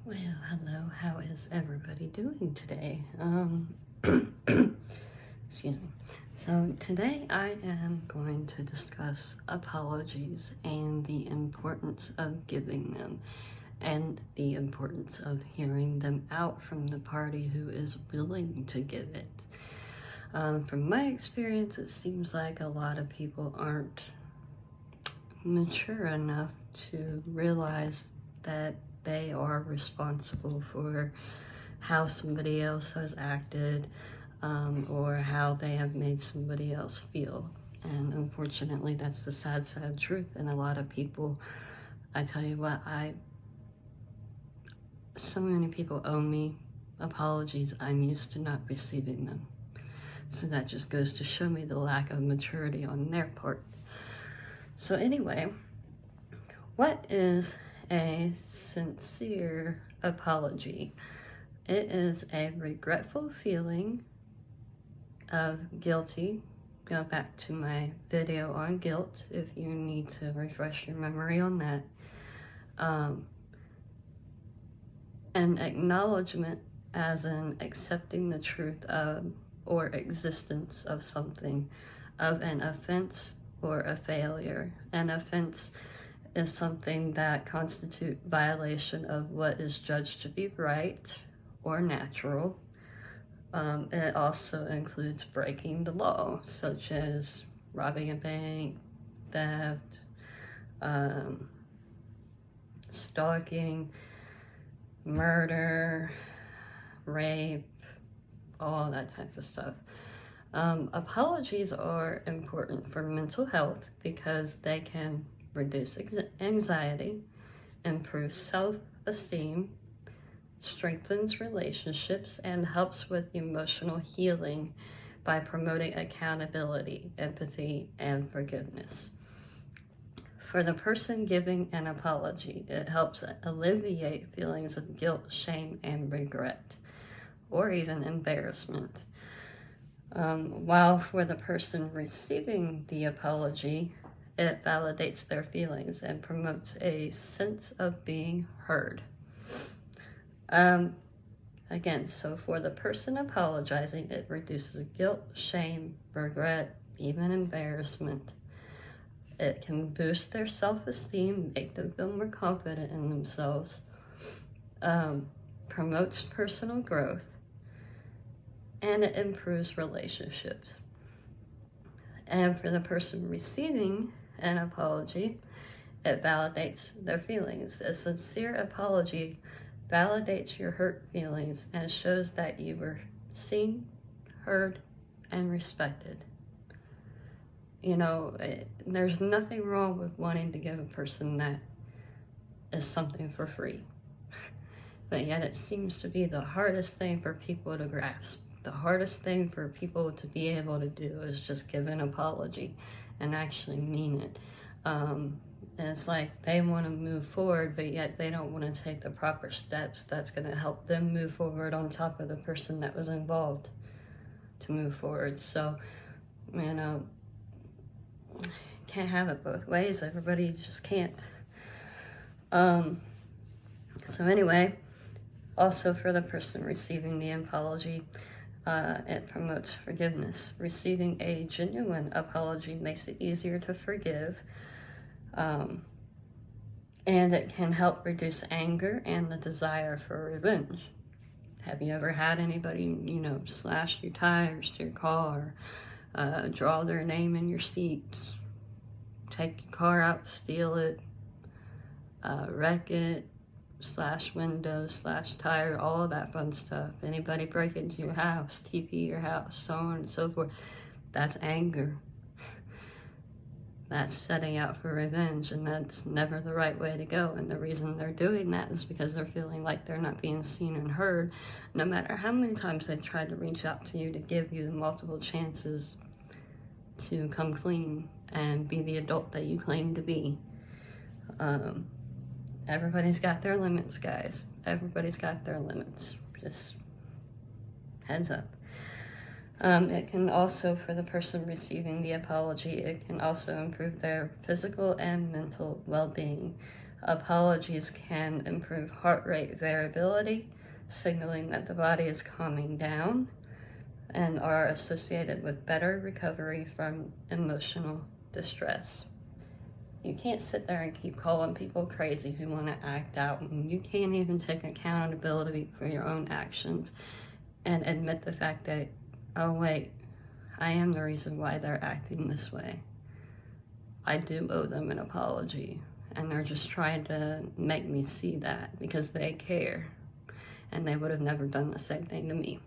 Well, hello, how is everybody doing today? Excuse me. So, today I am going to discuss apologies and the importance of giving them and the importance of hearing them out from the party who is willing to give it. From my experience, it seems like a lot of people aren't mature enough to realize that they are responsible for how somebody else has acted, or how they have made somebody else feel. And unfortunately, that's the sad truth. And a lot of people, I tell you what, so many people owe me apologies. I'm used to not receiving them. So that just goes to show me the lack of maturity on their part. So anyway, what is a sincere apology? It is a regretful feeling of guilty. Go back to my video on guilt if you need to refresh your memory on that. An acknowledgement as in accepting the truth of or existence of something, of an offense or a failure. An offense is something that constitutes violation of what is judged to be right or natural. It also includes breaking the law, such as robbing a bank, theft, stalking, murder, rape, all that type of stuff. Apologies are important for mental health because they can reduce anxiety, improve self-esteem, strengthens relationships, and helps with emotional healing by promoting accountability, empathy, and forgiveness. For the person giving an apology, it helps alleviate feelings of guilt, shame, and regret, or even embarrassment. While for the person receiving the apology, it validates their feelings and promotes a sense of being heard. Again, so for the person apologizing, it reduces guilt, shame, regret, even embarrassment. It can boost their self-esteem, make them feel more confident in themselves, promotes personal growth, and it improves relationships. And for the person receiving an apology, it validates their feelings. A sincere apology validates your hurt feelings and shows that you were seen, heard, and respected. You know, there's nothing wrong with wanting to give a person that is something for free. But yet it seems to be the hardest thing for people to grasp. The hardest thing for people to be able to do is just give an apology and actually mean it. And it's like they want to move forward, but yet they don't want to take the proper steps that's going to help them move forward on top of the person that was involved to move forward. So, you know, can't have it both ways. Everybody just can't. So anyway, also for the person receiving the apology, it promotes forgiveness. Receiving a genuine apology makes it easier to forgive, and it can help reduce anger and the desire for revenge. Have you ever had anybody, slash your tires to your car, draw their name in your seats, take your car out, steal it, wreck it, slash windows, slash tire, all of that fun stuff? Anybody break into your house, TP your house, so on and so forth? That's anger. That's setting out for revenge, and that's never the right way to go. And the reason they're doing that is because they're feeling like they're not being seen and heard, no matter how many times they've tried to reach out to you to give you the multiple chances to come clean and be the adult that you claim to be. Everybody's got their limits, guys. Everybody's got their limits. Just heads up. It can also, for the person receiving the apology, it can also improve their physical and mental well-being. Apologies can improve heart rate variability, signaling that the body is calming down, and are associated with better recovery from emotional distress. You can't sit there and keep calling people crazy who want to act out, and you can't even take accountability for your own actions and admit the fact that, oh wait, I am the reason why they're acting this way. I do owe them an apology, and they're just trying to make me see that because they care, and they would have never done the same thing to me.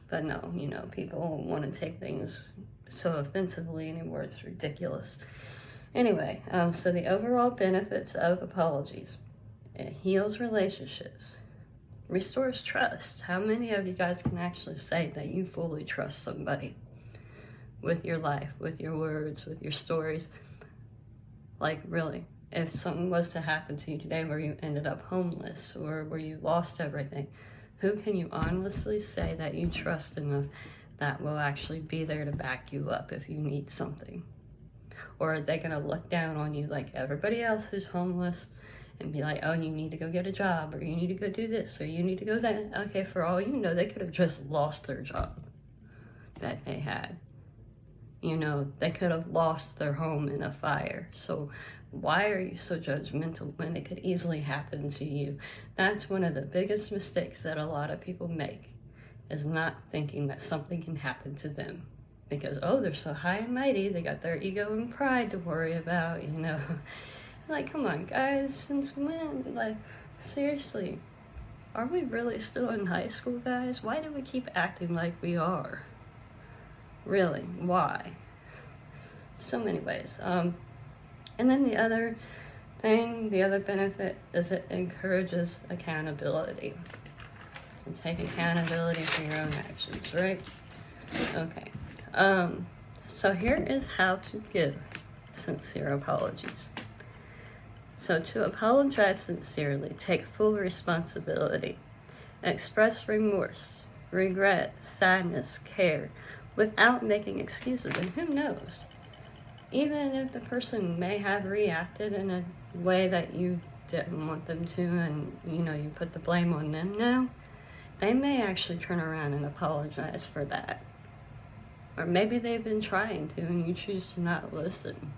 But no, you know, people want to take things so offensively anymore, it's ridiculous. Anyway, so the overall benefits of apologies: it heals relationships, restores trust. How many of you guys can actually say that you fully trust somebody with your life, with your words, with your stories? Like, really, if something was to happen to you today where you ended up homeless or where you lost everything, who can you honestly say that you trust enough that will actually be there to back you up if you need something? Or are they gonna look down on you like everybody else who's homeless and be like, oh, you need to go get a job, or you need to go do this, or you need to go that? Okay, for all you know, they could have just lost their job that they had. You know, they could have lost their home in a fire. So why are you so judgmental when it could easily happen to you? That's one of the biggest mistakes that a lot of people make, is not thinking that something can happen to them. Because, oh, they're so high and mighty, they got their ego and pride to worry about, you know. Like, come on, guys, since when? Like, seriously, are we really still in high school, guys? Why do we keep acting like we are? Really, why? So many ways. And then the other thing, the other benefit is it encourages accountability. So take accountability for your own actions, right? Okay. So here is how to give sincere apologies. So to apologize sincerely, take full responsibility, express remorse, regret, sadness, care, without making excuses. And who knows, even if the person may have reacted in a way that you didn't want them to, and you know, you put the blame on them now, they may actually turn around and apologize for that. Or maybe they've been trying to and you choose to not listen.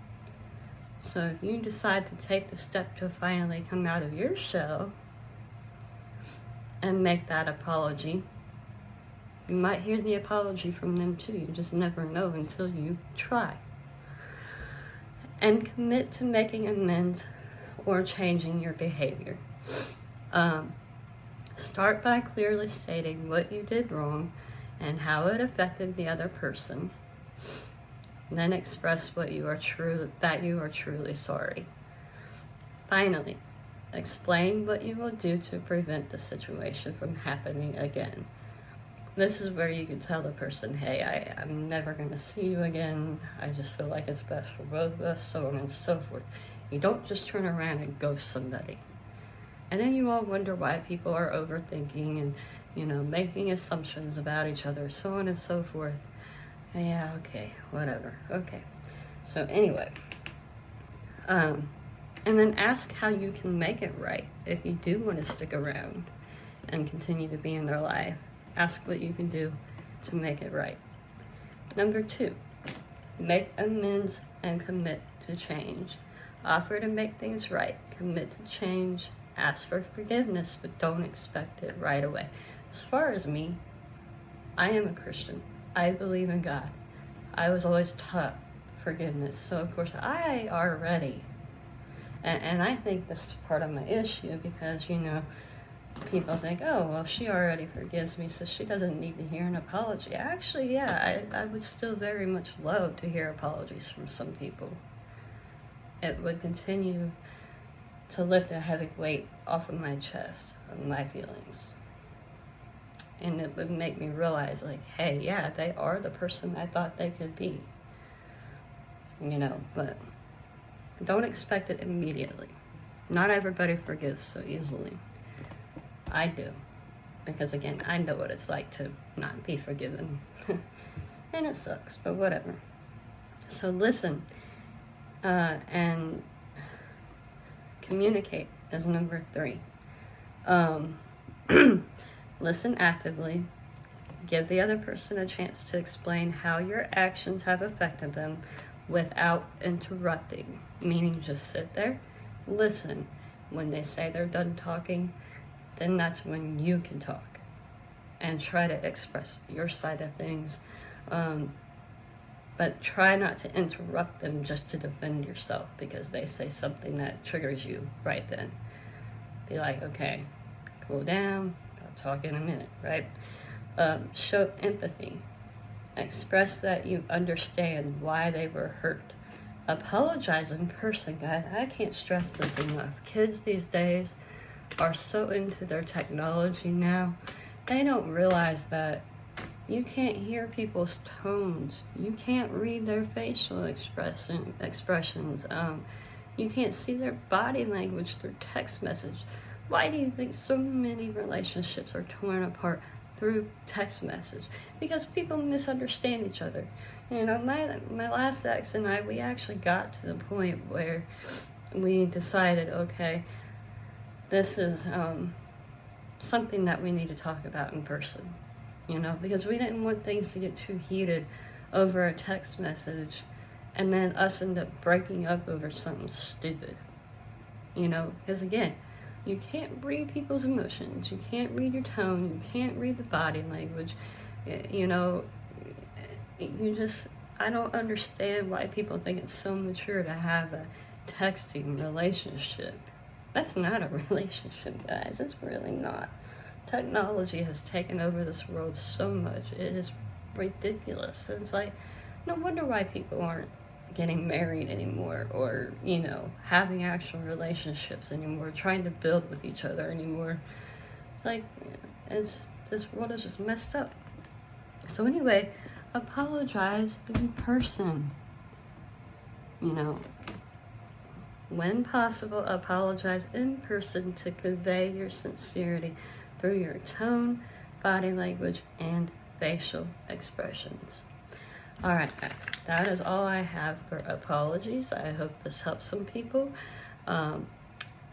So if you decide to take the step to finally come out of your shell and make that apology, you might hear the apology from them too. You just never know until you try. And commit to making amends or changing your behavior. Start by clearly stating what you did wrong and how it affected the other person. Then express that you are truly sorry. Finally, explain what you will do to prevent the situation from happening again. This is where you can tell the person, hey, I'm never going to see you again. I just feel like it's best for both of us, so on and so forth. You don't just turn around and ghost somebody. And then you all wonder why people are overthinking and, you know, making assumptions about each other, so on and so forth. Yeah, okay, whatever. Okay. So anyway, and then ask how you can make it right. If you do want to stick around and continue to be in their life, ask what you can do to make it right. Number 2, make amends and commit to change. Offer to make things right. Commit to change. Ask for forgiveness, but don't expect it right away. As far as me, I am a Christian. I believe in God. I was always taught forgiveness. So, of course, I are ready. And I think this is part of my issue because, you know, people think, oh, well, she already forgives me, so she doesn't need to hear an apology. Actually, yeah, I would still very much love to hear apologies from some people. It would continue to lift a heavy weight off of my chest, of my feelings. And it would make me realize, like, hey, yeah, they are the person I thought they could be. You know, but don't expect it immediately. Not everybody forgives so easily. I do. Because, again, I know what it's like to not be forgiven. And it sucks, but whatever. So listen, and communicate is number 3. Listen actively. Give the other person a chance to explain how your actions have affected them without interrupting. Meaning just sit there, listen. When they say they're done talking, then that's when you can talk. And try to express your side of things. But try not to interrupt them just to defend yourself because they say something that triggers you right then. Be like, okay, cool down, I'll talk in a minute, right? Show empathy. Express that you understand why they were hurt. Apologize in person, guys. I can't stress this enough. Kids these days are so into their technology now, they don't realize that you can't hear people's tones. You can't read their facial expressions. You can't see their body language through text message. Why do you think so many relationships are torn apart through text message? Because people misunderstand each other. You know, my last ex and I, we actually got to the point where we decided, okay, this is something that we need to talk about in person. You know, because we didn't want things to get too heated over a text message and then us end up breaking up over something stupid. You know, because again, you can't read people's emotions, you can't read your tone, you can't read the body language. You know, I don't understand why people think it's so mature to have a texting relationship. That's not a relationship, guys. It's really not. Technology has taken over this world so much. It is ridiculous. It's like, no wonder why people aren't getting married anymore, or, you know, having actual relationships anymore, trying to build with each other anymore. Like, this world is just messed up. So anyway, apologize in person. You know, when possible, apologize in person to convey your sincerity through your tone, body language, and facial expressions. Alright guys, that is all I have for apologies. I hope this helps some people.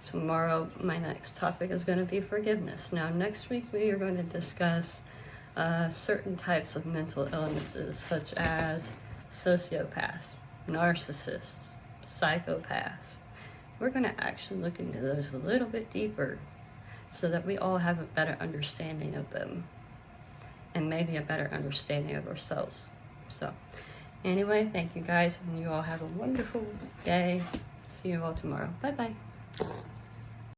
Tomorrow, my next topic is going to be forgiveness. Now, next week we are going to discuss certain types of mental illnesses, such as sociopaths, narcissists, psychopaths. We're going to actually look into those a little bit deeper, so that we all have a better understanding of them, and maybe a better understanding of ourselves. So, anyway, thank you guys, and you all have a wonderful day. See you all tomorrow. Bye-bye.